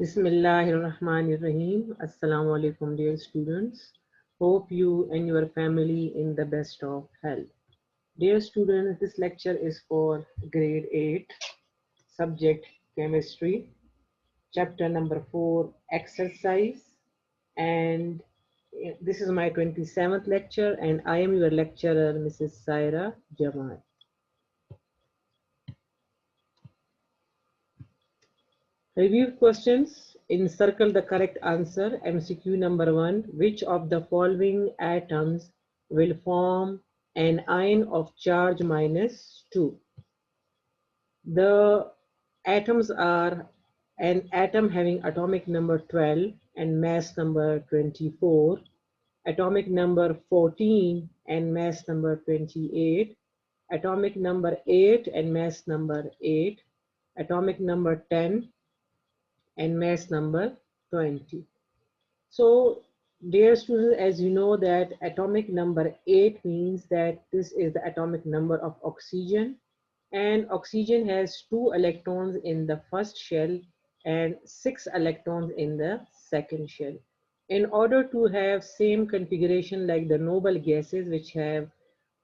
Bismillahirrahmanirrahim. Assalamu alaikum, dear students. Hope you and your family in the best of health. Dear students, this lecture is for grade 8, subject chemistry, chapter number 4, exercise. And this is my 27th lecture, and I am your lecturer, Mrs. Saira Jamal. Review questions. Encircle the correct answer. MCQ number 1. Which of the following atoms will form an ion of charge -2? The atoms are an atom having atomic number 12 and mass number 24, atomic number 14 and mass number 28, atomic number 8 and mass number 8, atomic number 10 and mass number 20. So, dear students, as you know that atomic number 8 means that this is the atomic number of oxygen, and oxygen has 2 electrons in the first shell and 6 electrons in the second shell. In order to have same configuration like the noble gases which have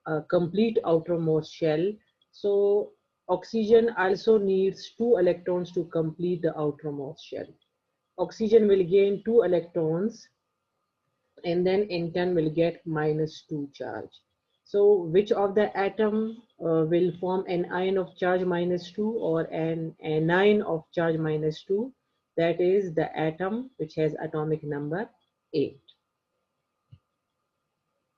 a complete outermost shell, so oxygen also needs 2 electrons to complete the outermost shell. Oxygen will gain 2 electrons and then in turn will get -2 charge. So which of the atom will form an ion of charge -2 or an anion of charge -2? That is the atom which has atomic number 8.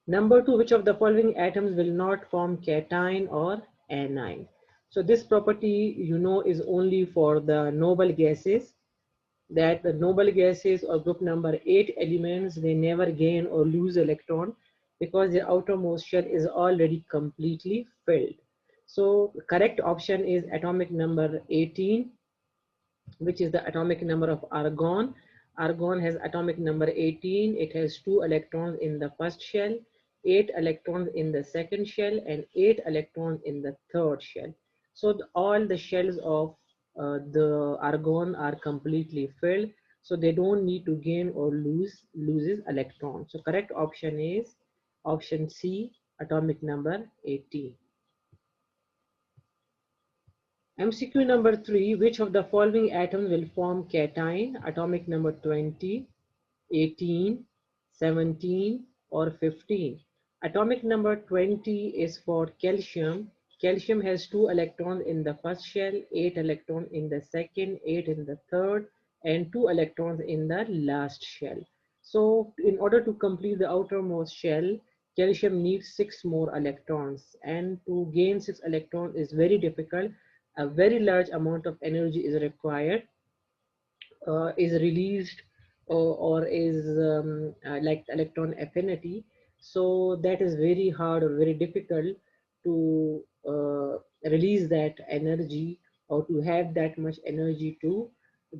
Number 2, which of the following atoms will not form cation or anion? So this property you know is only for the noble gases, that the noble gases or group number 8 elements, they never gain or lose electron because the outermost shell is already completely filled. So the correct option is atomic number 18, which is the atomic number of argon. Argon has atomic number 18. It has 2 electrons in the first shell, 8 electrons in the second shell, and 8 electrons in the third shell. So all the shells of the argon are completely filled. So they don't need to gain or loses electrons. So correct option is option C, atomic number 18. MCQ number 3, which of the following atoms will form cation? Atomic number 20, 18, 17, or 15. Atomic number 20 is for calcium. Calcium has 2 electrons in the first shell, 8 electrons in the second, 8 in the third, and 2 electrons in the last shell. So in order to complete the outermost shell, calcium needs 6 more electrons, and to gain 6 electrons is very difficult. A very large amount of energy is required, is released, or is like electron affinity. So that is very hard or very difficult to release that energy or to have that much energy to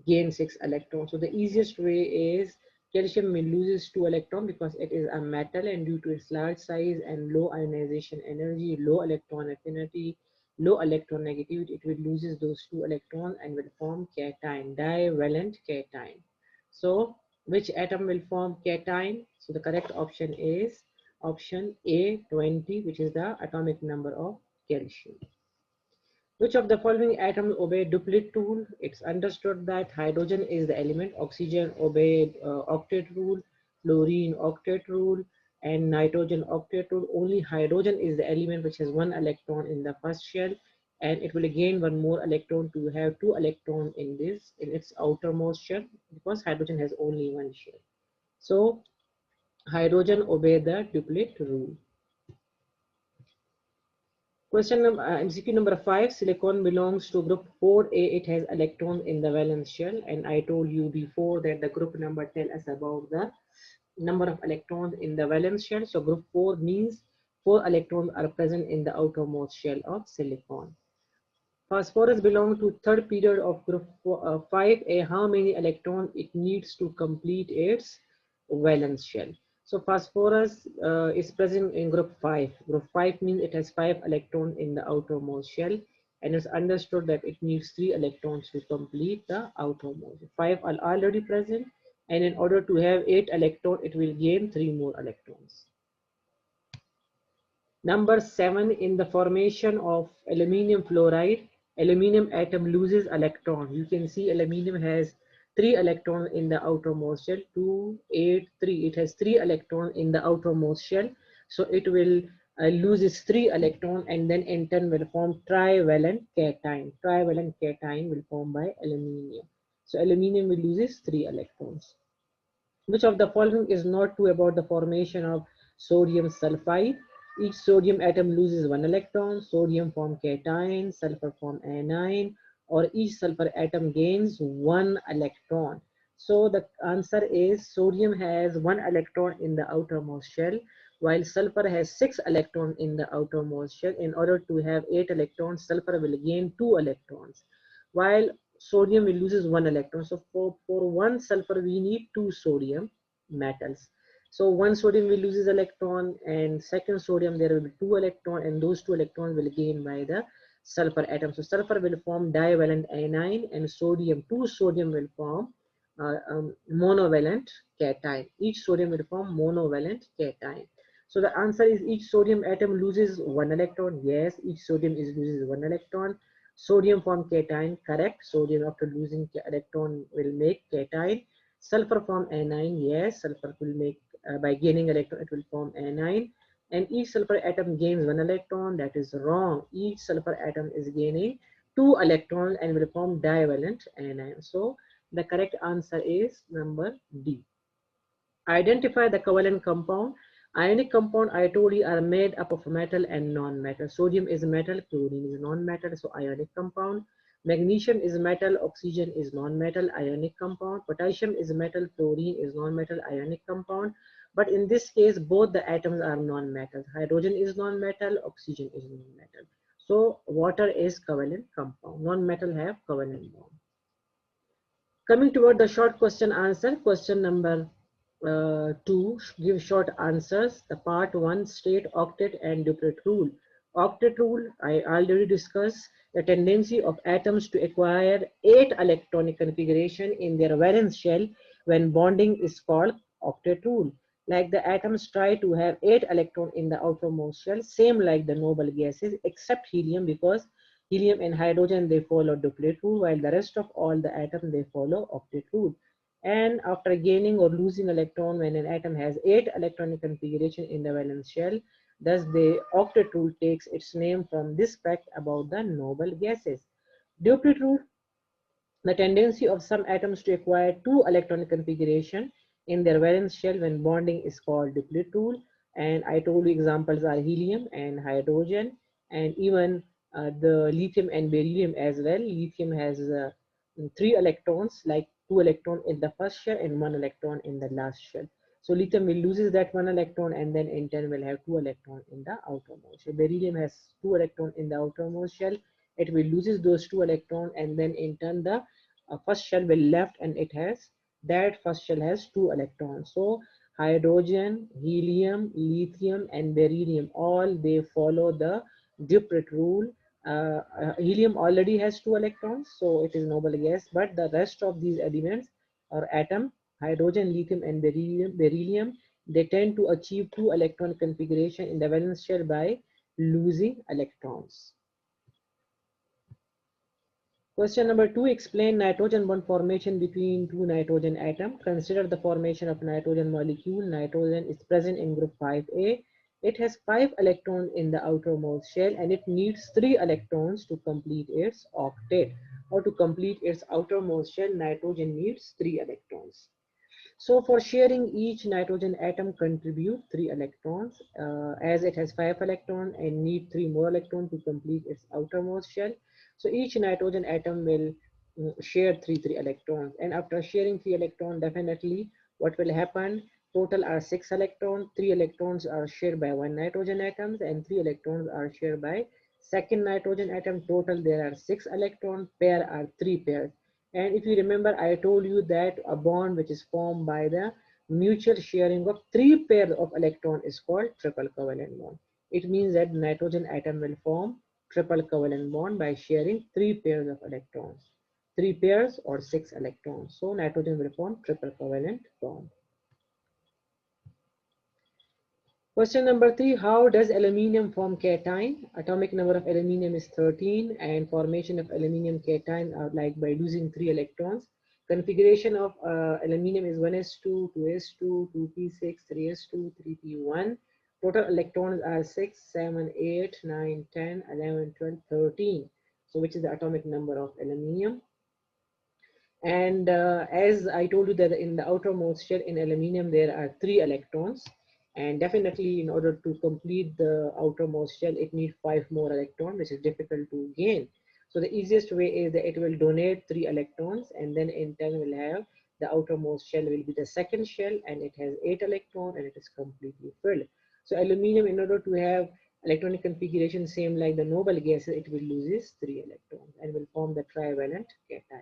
gain 6 electrons. So the easiest way is calcium may loses 2 electrons because it is a metal, and due to its large size and low ionization energy, low electron affinity, low electronegativity, it will loses those 2 electrons and will form cation, divalent cation. So which atom will form cation? So the correct option is option A, 20, which is the atomic number of calcium. Which of the following atoms obey duplet rule? It's understood that hydrogen is the element, oxygen obeyed octet rule, fluorine octet rule, and nitrogen octet rule. Only hydrogen is the element which has 1 electron in the first shell, and it will gain 1 more electron to have 2 electrons in its outermost shell, because hydrogen has only 1 shell. So hydrogen obey the duplet rule. Question number MCQ number 5. Silicon belongs to group 4A. It has electrons in the valence shell, and I told you before that the group number tell us about the number of electrons in the valence shell. So group 4 means 4 electrons are present in the outermost shell of silicon. Phosphorus belongs to third period of group 5A. How many electrons it needs to complete its valence shell? So phosphorus is present in group 5. Group 5 means it has 5 electrons in the outermost shell. and it's understood that it needs 3 electrons to complete the outermost. 5 are already present, and in order to have 8 electrons, it will gain 3 more electrons. Number 7, in the formation of aluminium fluoride, aluminium atom loses electron. You can see aluminium has 3 electrons in the outermost shell, 2, 8, 3. It has 3 electrons in the outermost shell. So it will lose its 3 electrons and then in turn will form trivalent cation. Trivalent cation will form by aluminium. So aluminium will lose its 3 electrons. Which of the following is not true about the formation of sodium sulfide? Each sodium atom loses 1 electron, sodium form cation, sulfur form anion, or each sulfur atom gains 1 electron. So the answer is sodium has 1 electron in the outermost shell, while sulfur has 6 electrons in the outermost shell. In order to have 8 electrons, sulfur will gain 2 electrons, while sodium will loses 1 electron. So for 1 sulfur, we need 2 sodium metals. So 1 sodium will loses electron, and second sodium there will be 2 electron, and those 2 electrons will gain by the sulfur atom. So sulfur will form divalent anion, and sodium, 2 sodium will form monovalent cation. Each sodium will form monovalent cation. So the answer is each sodium atom loses 1 electron. Yes, each sodium is loses 1 electron. Sodium form cation, correct. Sodium after losing electron will make cation. Sulfur form anion, yes, sulfur will make, by gaining electron, it will form anion. And each sulfur atom gains 1 electron. That is wrong. Each sulfur atom is gaining 2 electrons and will form divalent anion. So the correct answer is number D. Identify the covalent compound. Ionic compound, I told you, are made up of metal and non-metal. Sodium is metal, chlorine is non-metal, so ionic compound. Magnesium is metal, oxygen is non-metal, ionic compound. Potassium is metal, chlorine is non-metal, ionic compound. But in this case, both the atoms are non-metal. Hydrogen is non-metal, oxygen is non-metal. So water is covalent compound. Non-metal have covalent bond. Coming toward the short question answer, question number 2, give short answers. The part 1, state octet and duplet rule. Octet rule, I already discussed the tendency of atoms to acquire 8 electronic configuration in their valence shell when bonding is called octet rule. Like the atoms try to have 8 electrons in the outermost shell, same like the noble gases, except helium, because helium and hydrogen, they follow duplet rule, while the rest of all the atoms, they follow octet rule. And after gaining or losing electron, when an atom has 8 electronic configuration in the valence shell, thus the octet rule takes its name from this fact about the noble gases. Duplet rule, the tendency of some atoms to acquire 2 electronic configuration in their valence shell when bonding is called duplet rule. And I told you examples are helium and hydrogen, and even the lithium and beryllium as well. Lithium has 3 electrons, like 2 electron in the first shell and 1 electron in the last shell. So lithium will loses that 1 electron and then in turn will have 2 electron in the outermost. So beryllium has 2 electron in the outermost shell. It will loses those 2 electron and then in turn the first shell will left, and it has, that first shell has 2 electrons. So hydrogen, helium, lithium, and beryllium, all they follow the duplet rule. Helium already has 2 electrons, so it is noble gas, but the rest of these elements or atom, hydrogen, lithium, and beryllium, they tend to achieve 2 electron configuration in the valence shell by losing electrons. Question number 2, explain nitrogen bond formation between 2 nitrogen atoms. Consider the formation of nitrogen molecule. Nitrogen is present in group 5A. It has 5 electrons in the outermost shell and it needs 3 electrons to complete its octet. Or to complete its outermost shell, nitrogen needs 3 electrons. So for sharing, each nitrogen atom contribute 3 electrons, as it has 5 electrons and need 3 more electrons to complete its outermost shell. So each nitrogen atom will share 3 electrons, and after sharing 3 electrons, definitely what will happen? Total are 6 electrons. 3 electrons are shared by 1 nitrogen atom and 3 electrons are shared by second nitrogen atom. Total there are 6 electrons. Pair are 3 pairs. And if you remember, I told you that a bond which is formed by the mutual sharing of 3 pairs of electrons is called triple covalent bond. It means that nitrogen atom will form triple covalent bond by sharing 3 pairs of electrons. 3 pairs or 6 electrons. So nitrogen will form triple covalent bond. Question number 3, how does aluminium form cation? Atomic number of aluminium is 13 and formation of aluminium cation are like by losing 3 electrons. Configuration of aluminium is 1s2, 2s2, 2p6, 3s2, 3p1. Total electrons are 6, 7, 8, 9, 10, 11, 12, 13. So which is the atomic number of aluminium? And as I told you that in the outermost shell in aluminium, there are 3 electrons. And definitely in order to complete the outermost shell, it needs 5 more electrons, which is difficult to gain. So the easiest way is that it will donate 3 electrons and then in turn will have the outermost shell will be the second shell and it has 8 electrons and it is completely filled. So aluminium, in order to have electronic configuration same like the noble gases, it will loses 3 electrons and will form the trivalent cation.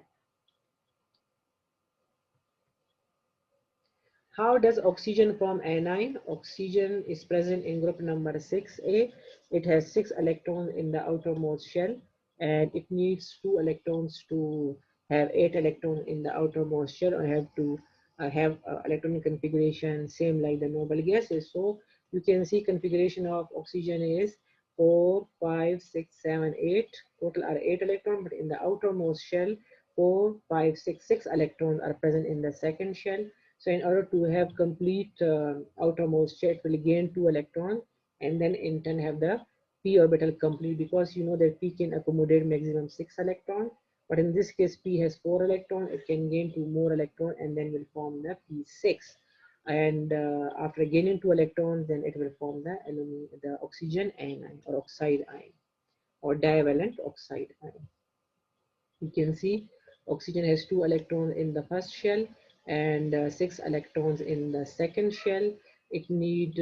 How does oxygen form anion? Oxygen is present in group number 6A. It has 6 electrons in the outermost shell and it needs 2 electrons to have 8 electrons in the outermost shell or have to have electronic configuration same like the noble gases. So you can see configuration of oxygen is 4, 5, 6, 7, 8. Total are 8 electrons, but in the outermost shell, 4, 5, 6, 6 electrons are present in the second shell. So in order to have complete outermost shell, it will gain 2 electrons and then in turn have the p orbital complete, because you know that p can accommodate maximum 6 electrons. But in this case, p has 4 electrons. It can gain 2 more electrons and then will form the p6. And after gaining 2 electrons, then it will form the oxygen anion or oxide ion or divalent oxide ion. You can see oxygen has 2 electrons in the first shell and 6 electrons in the second shell. It need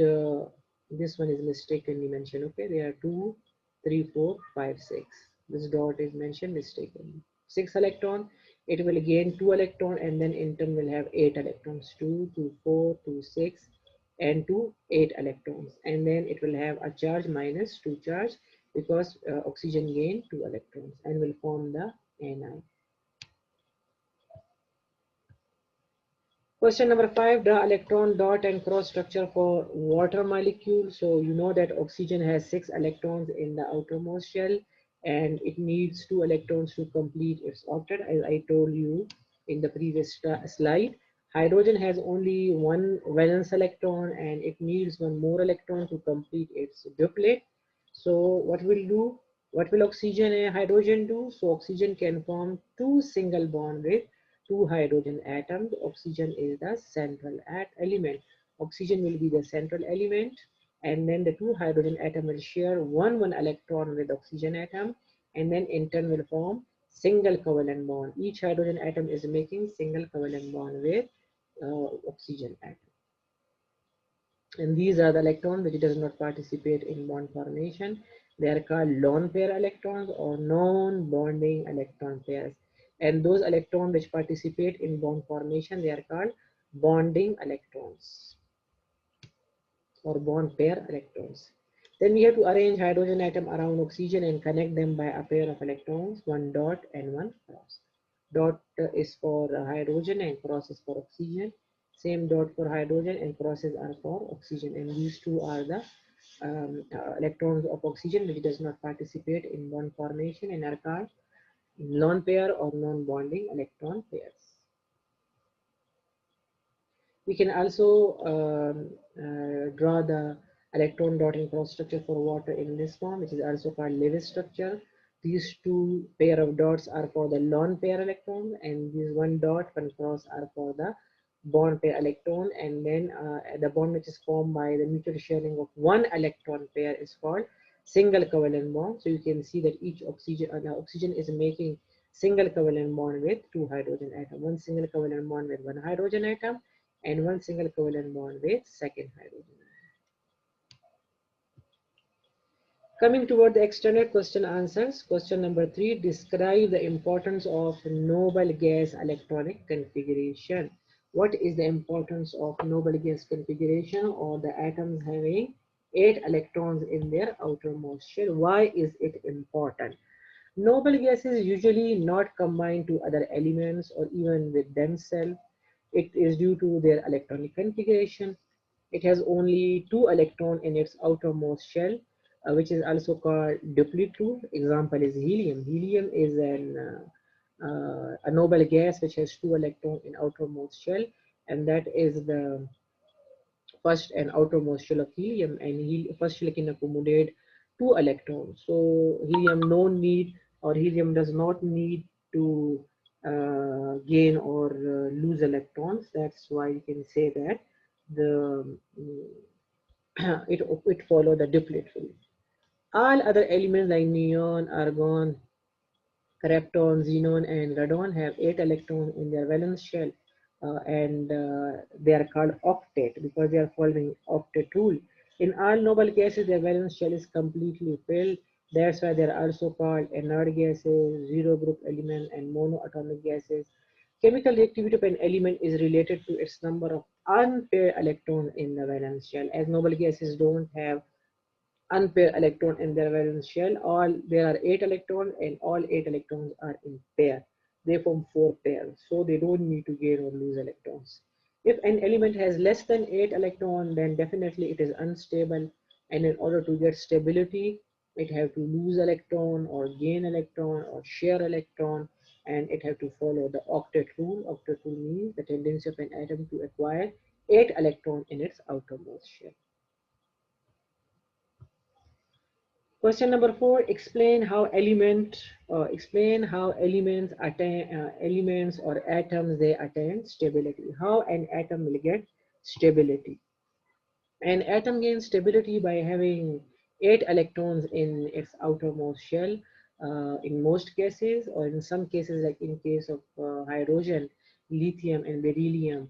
this one is mistakenly mentioned. Okay, there are 2, 3, 4, 5, 6. This dot is mentioned mistakenly. 6 electron. It will gain 2 electron and then in turn will have 8 electrons. 2, 2, 4, 2, 6 and 2, 8 electrons. And then it will have a charge minus 2 charge because oxygen gain 2 electrons and will form the anion. Question number 5, the electron dot and cross structure for water molecule. So you know that oxygen has 6 electrons in the outermost shell and it needs 2 electrons to complete its octet, as I told you in the previous slide. Hydrogen has only 1 valence electron and it needs 1 more electron to complete its duplet. So what will do? What will oxygen and hydrogen do? So oxygen can form 2 single bond with 2 hydrogen atoms. Oxygen is the central element. Oxygen will be the central element and then the 2 hydrogen atom will share 1 electron with oxygen atom and then in turn will form single covalent bond. Each hydrogen atom is making single covalent bond with oxygen atom. And these are the electrons which does not participate in bond formation. They are called lone pair electrons or non-bonding electron pairs. And those electrons which participate in bond formation, they are called bonding electrons or bond pair electrons. Then we have to arrange hydrogen atom around oxygen and connect them by a pair of electrons, 1 dot and 1 cross. Dot is for hydrogen and cross is for oxygen. Same dot for hydrogen and crosses are for oxygen, and these two are the electrons of oxygen which does not participate in bond formation and are called lone pair or non-bonding electron pairs. We can also draw the electron dot and cross structure for water in this form, which is also called Lewis structure. These 2 pair of dots are for the lone pair electron and these 1 dot, 1 cross are for the bond pair electron, and then the bond which is formed by the mutual sharing of 1 electron pair is called single covalent bond. So you can see that each oxygen is making single covalent bond with 2 hydrogen atom, 1 single covalent bond with 1 hydrogen atom and 1 single covalent bond with second hydrogen. Coming toward the extended question answers, question number 3, describe the importance of noble gas electronic configuration. What is the importance of noble gas configuration or the atoms having 8 electrons in their outermost shell. Why is it important? Noble gases usually not combined to other elements or even with themselves. It is due to their electronic configuration. It has only 2 electrons in its outermost shell, which is also called diplet rule. Example is helium. Helium is a noble gas which has 2 electrons in outermost shell, and that is the first and outermost shell of helium, and first shell can accommodate 2 electrons. So helium no need, or helium does not need to gain or lose electrons. That's why you can say that the it follow the diplet rule. All other elements like neon, argon, krypton, xenon, and radon have 8 electrons in their valence shell, and they are called octet because they are following octet rule. In all noble gases, their valence shell is completely filled. That's why they are also called inert gases, zero group element, and monoatomic gases. Chemical reactivity of an element is related to its number of unpaired electrons in the valence shell. As noble gases don't have unpaired electron in their valence shell. All there are 8 electrons, and all 8 electrons are in pair. They form 4 pairs, so they don't need to gain or lose electrons. If an element has less than 8 electrons, then definitely it is unstable, and in order to get stability, it have to lose electron or gain electron or share electron, and it have to follow the octet rule. Octet rule means the tendency of an atom to acquire 8 electrons in its outermost shell. Question number 4: explain how elements attain elements or atoms they attain stability. How an atom will get stability? An atom gains stability by having 8 electrons in its outermost shell. In most cases, or in some cases, like in case of hydrogen, lithium, and beryllium,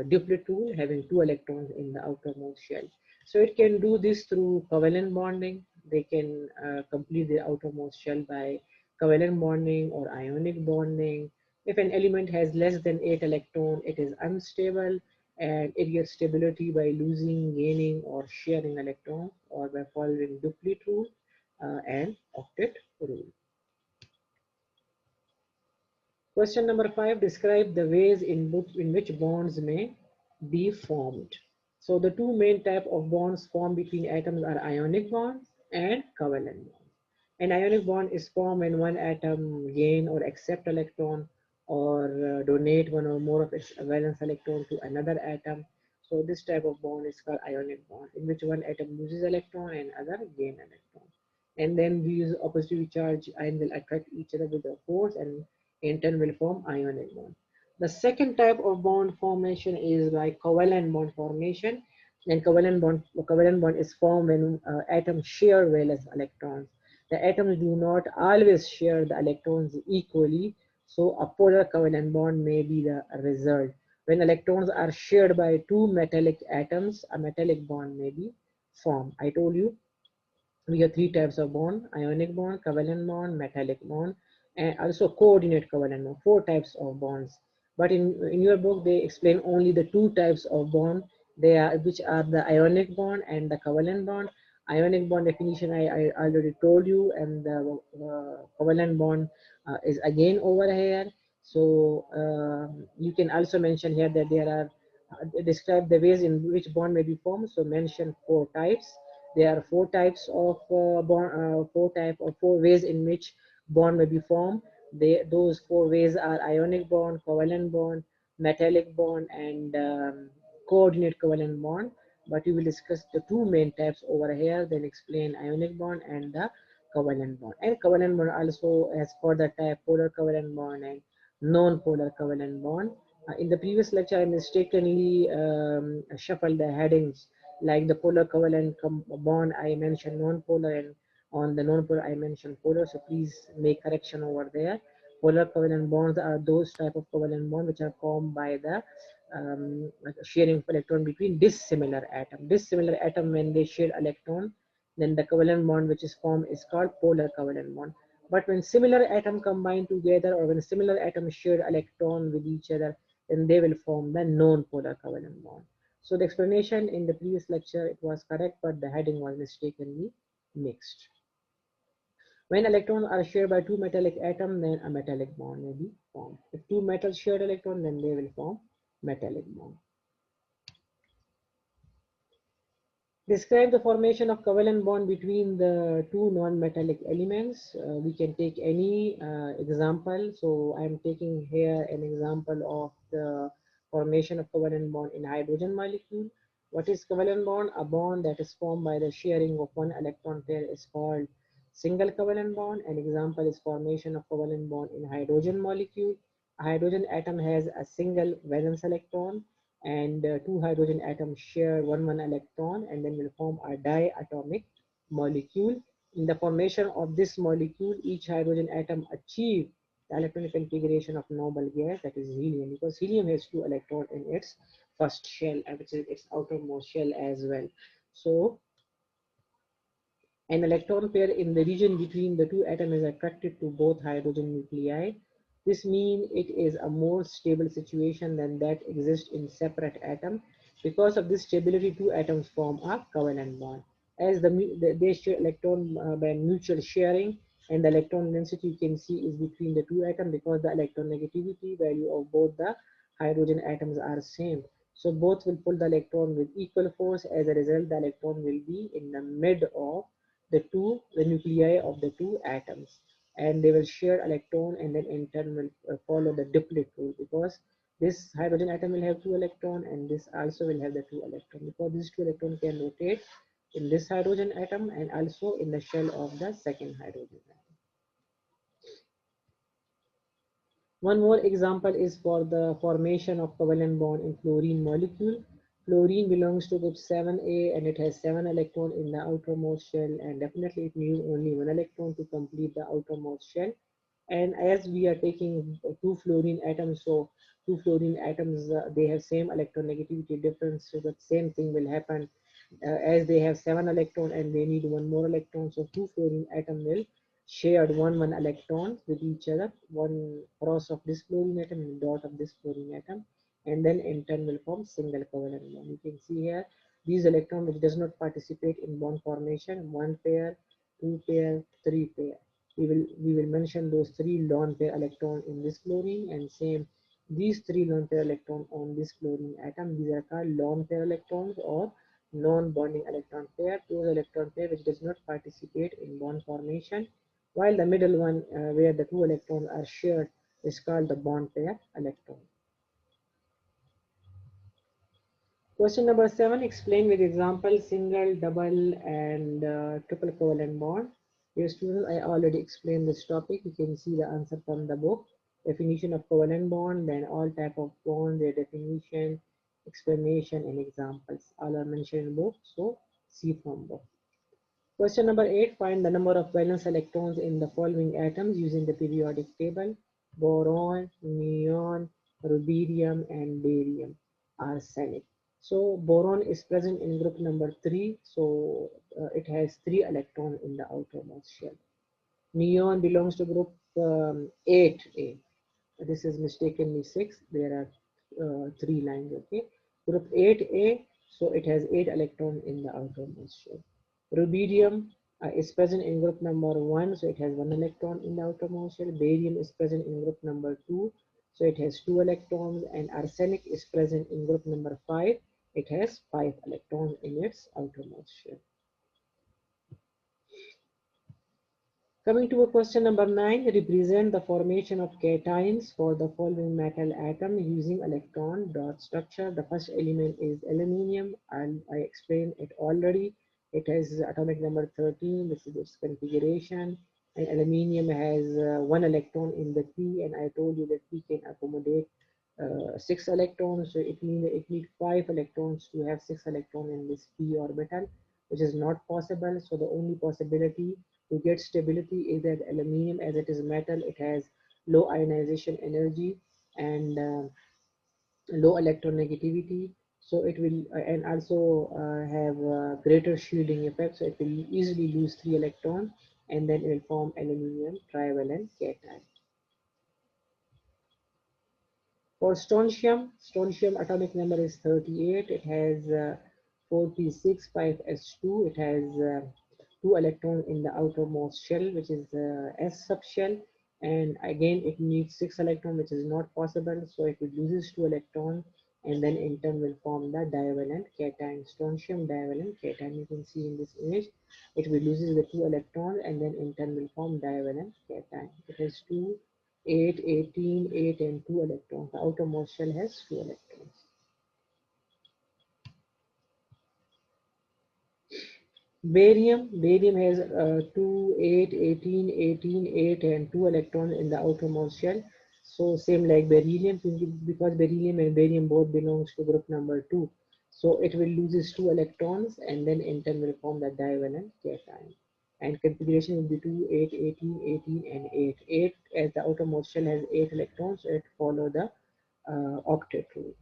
diplet rule having 2 electrons in the outermost shell. So it can do this through covalent bonding. They can complete the outermost shell by covalent bonding or ionic bonding. If an element has less than 8 electrons, it is unstable, and it gets stability by losing, gaining, or sharing electrons, or by following diplet rule and octet rule. Question number 5: describe the ways in which bonds may be formed. So the two main type of bonds formed between atoms are ionic bonds and covalent bonds. An ionic bond is formed when one atom gain or accept electron, or donate one or more of its valence electron to another atom. So this type of bond is called ionic bond, in which one atom loses electron and other gain electron. And then these oppositively charged ions will attract each other with a force, and in turn will form ionic bond. The second type of bond formation is like covalent bond formation. And covalent bond is formed when atoms share valence electrons. The atoms do not always share the electrons equally, so a polar covalent bond may be the result. When electrons are shared by two metallic atoms, a metallic bond may be formed. I told you we have 3 types of bond: ionic bond, covalent bond, metallic bond, and also coordinate covalent bond. 4 types of bonds. But in your book, they explain only the 2 types of bond. They are, which are the ionic bond and the covalent bond. Ionic bond definition I already told you, and the covalent bond is again over here. So you can also mention here that there are describe the ways in which bond may be formed. So mention 4 types. There are 4 types of four ways in which bond may be formed. Those 4 ways are ionic bond, covalent bond, metallic bond, and coordinate covalent bond. But we will discuss the 2 main types over here, then explain ionic bond and the covalent bond. And covalent bond also has further type: polar covalent bond and non-polar covalent bond. In the previous lecture, I mistakenly shuffled the headings. Like the polar covalent bond, I mentioned non-polar, and on the non-polar, I mentioned polar. So please make correction over there. Polar covalent bonds are those type of covalent bonds which are formed by the sharing of electron between dissimilar atom. Dissimilar atom, when they share electron, then the covalent bond which is formed is called polar covalent bond. But when similar atom combine together, or when similar atoms share electron with each other, then they will form the non-polar covalent bond. So the explanation in the previous lecture, it was correct, but the heading was mistakenly mixed. When electrons are shared by two metallic atoms, then a metallic bond may be formed. If two metals share electron, then they will form metallic bond. Describe the formation of covalent bond between the two non-metallic elements. We can take any example. So I'm taking here an example of the formation of covalent bond in hydrogen molecule. What is covalent bond? A bond that is formed by the sharing of one electron pair is called single covalent bond. An example is formation of covalent bond in hydrogen molecule. A hydrogen atom has a single valence electron, and two hydrogen atoms share one electron and then will form a diatomic molecule. In the formation of this molecule, each hydrogen atom achieve the electronic configuration of noble gas, that is helium, because helium has two electrons in its first shell, which is its outermost shell as well. So an electron pair in the region between the two atoms is attracted to both hydrogen nuclei. This means it is a more stable situation than that exists in separate atoms. Because of this stability, two atoms form a covalent bond. As they share electron by mutual sharing, and the electron density you can see is between the two atoms, because the electron negativity value of both the hydrogen atoms are same. So both will pull the electron with equal force. As a result, the electron will be in the mid of the nuclei of the two atoms, and they will share electron, and then in turn will follow the diplet rule, because this hydrogen atom will have two electron and this also will have the two electron, because these two electron can rotate in this hydrogen atom and also in the shell of the second hydrogen atom. One more example is for the formation of covalent bond in fluorine molecule. Fluorine belongs to group 7A and it has 7 electrons in the outermost shell, and definitely it needs only 1 electron to complete the outermost shell. And as we are taking two fluorine atoms, so two fluorine atoms, they have same electronegativity difference, so the same thing will happen as they have 7 electron and they need one more electron. So two fluorine atom will shared one electron with each other, one cross of this fluorine atom and dot of this fluorine atom, and then in turn will form single covalent bond. You can see here these electrons which does not participate in bond formation, one pair, two pair, three pair. We will mention those three lone pair electron in this fluorine, and same these three lone pair electron on this fluorine atom. These are called lone pair electrons or non-bonding electron pair. Those electron pair which does not participate in bond formation, while the middle one where the two electrons are shared is called the bond pair electron. Question number 7, explain with example single, double and triple covalent bond. Dear students, I already explained this topic. You can see the answer from the book. Definition of covalent bond, then all type of bond, their definition, explanation and examples. All are mentioned in book, so see from book. Question number 8, find the number of valence electrons in the following atoms using the periodic table: boron, neon, rubidium, and barium, arsenic. So boron is present in group number 3, so it has 3 electrons in the outermost shell. Neon belongs to group 8A. This is mistakenly 6. There are 3 lines, okay. Group 8A, so it has 8 electrons in the outermost shell. Rubidium is present in group number 1, so it has 1 electron in the outermost shell. Barium is present in group number 2, so it has 2 electrons. And arsenic is present in group number 5. It has 5 electrons in its outermost shell. Coming to question number 9, represent the formation of cations for the following metal atom using electron dot structure. The first element is aluminium, and I explained it already. It has atomic number 13. This is its configuration. And aluminium has 1 electron in the P, and I told you that P can accommodate 6 electrons. So it means it needs 5 electrons to have 6 electrons in this P orbital, which is not possible. So the only possibility to get stability is that aluminium, as it is metal, it has low ionization energy and low electronegativity, so it will and also have greater shielding effect, so it will easily lose 3 electrons and then it will form aluminium trivalent cation. For strontium atomic number is 38. It has 4p6 5s2. It has 2 electrons in the outermost shell, which is S subshell, and again it needs 6 electrons, which is not possible. So if it loses 2 electrons, and then in turn will form the divalent cation. Strontium divalent cation. You can see in this image, it will loses the 2 electrons, and then in turn will form divalent cation. It has 2, 8, 18, 8 and 2 electrons. The outermost shell has 2 electrons. Barium has 2, 8, 18, 18, 8 and 2 electrons in the outermost shell. So same like beryllium, because beryllium and barium both belongs to group number 2. So it will loses 2 electrons, and then in turn will form the divalent cation. And configuration will be 2, 8, 18, 18 and 8. 8 as the outermost shell has 8 electrons, so it follow the octet rule.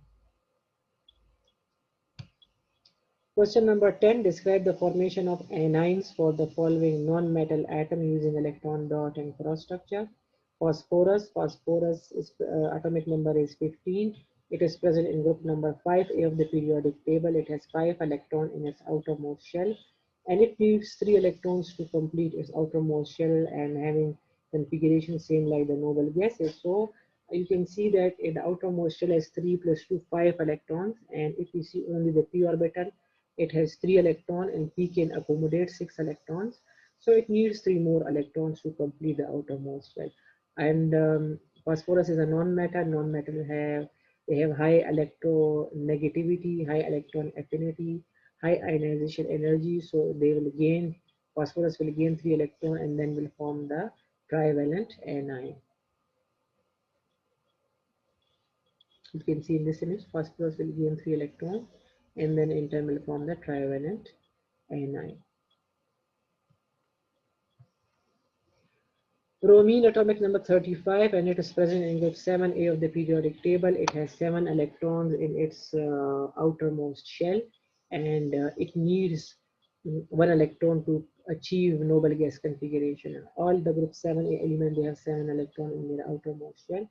Question number 10. Describe the formation of anions for the following non-metal atom using electron dot and cross structure. Phosphorus. Phosphorus is atomic number is 15. It is present in group number 5A of the periodic table. It has 5 electrons in its outermost shell, and it needs 3 electrons to complete its outermost shell, and having configuration same like the noble gases. So you can see that in the outermost shell has 3 plus 2, 5 electrons, and if you see only the p orbital, it has 3 electrons, and p can accommodate 6 electrons. So it needs 3 more electrons to complete the outermost shell. And phosphorus is a non-metal. Non-metal have high electronegativity, high electron affinity, high ionization energy. So they will gain, phosphorus will gain 3 electrons and then will form the trivalent anion. You can see in this image, phosphorus will gain 3 electrons and then in turn will form the trivalent anion. Bromine atomic number 35, and it is present in group 7A of the periodic table. It has 7 electrons in its outermost shell, and it needs 1 electron to achieve noble gas configuration. All the group 7A elements, they have 7 electrons in their outermost shell,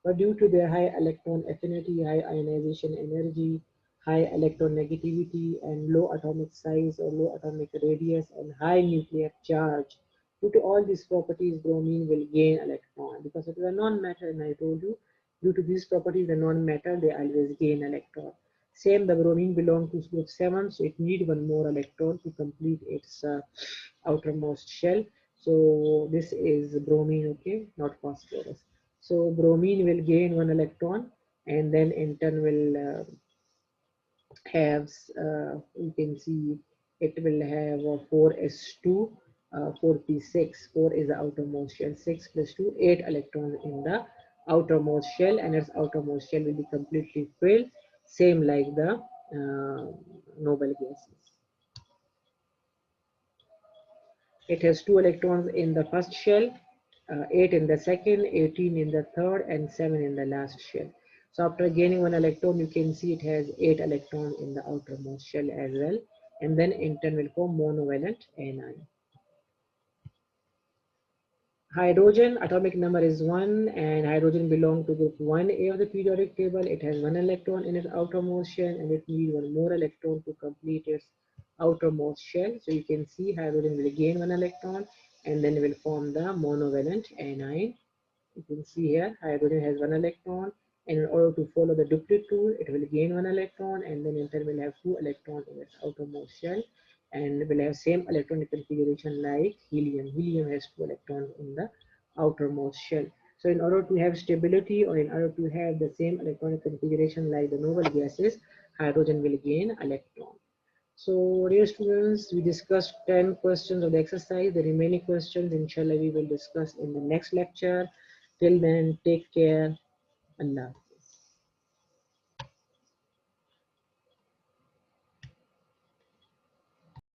but due to their high electron affinity, high ionization energy, high electronegativity, and low atomic size or low atomic radius, and high nuclear charge, due to all these properties, bromine will gain electron because it is a non-matter, and I told you, due to these properties, the non-matter, they always gain electron. Same, the bromine belongs to group 7, so it needs 1 more electron to complete its outermost shell. So this is bromine, okay, not phosphorus. So bromine will gain 1 electron, and then in turn will have, you can see it will have 4s2, 4p6. 4 is the outermost shell, 6 plus 2, 8 electrons in the outermost shell, and its outermost shell will be completely filled, same like the noble gases. It has 2 electrons in the first shell, 8 in the second, 18 in the third, and 7 in the last shell. So after gaining 1 electron, you can see it has 8 electrons in the outermost shell as well, and then in turn will form monovalent anion. Hydrogen atomic number is 1, and hydrogen belongs to group 1A of the periodic table. It has 1 electron in its outermost shell, and it needs 1 more electron to complete its outermost shell. So you can see hydrogen will gain 1 electron and then will form the monovalent anion. You can see here hydrogen has 1 electron, and in order to follow the duplicate rule, it will gain 1 electron and then in turn will have 2 electrons in its outermost shell, and will have same electronic configuration like helium. Helium has 2 electrons in the outermost shell. So in order to have stability, or in order to have the same electronic configuration like the noble gases, hydrogen will gain electron. So dear students, we discussed 10 questions of the exercise. The remaining questions, inshallah, we will discuss in the next lecture. Till then, take care. Allah.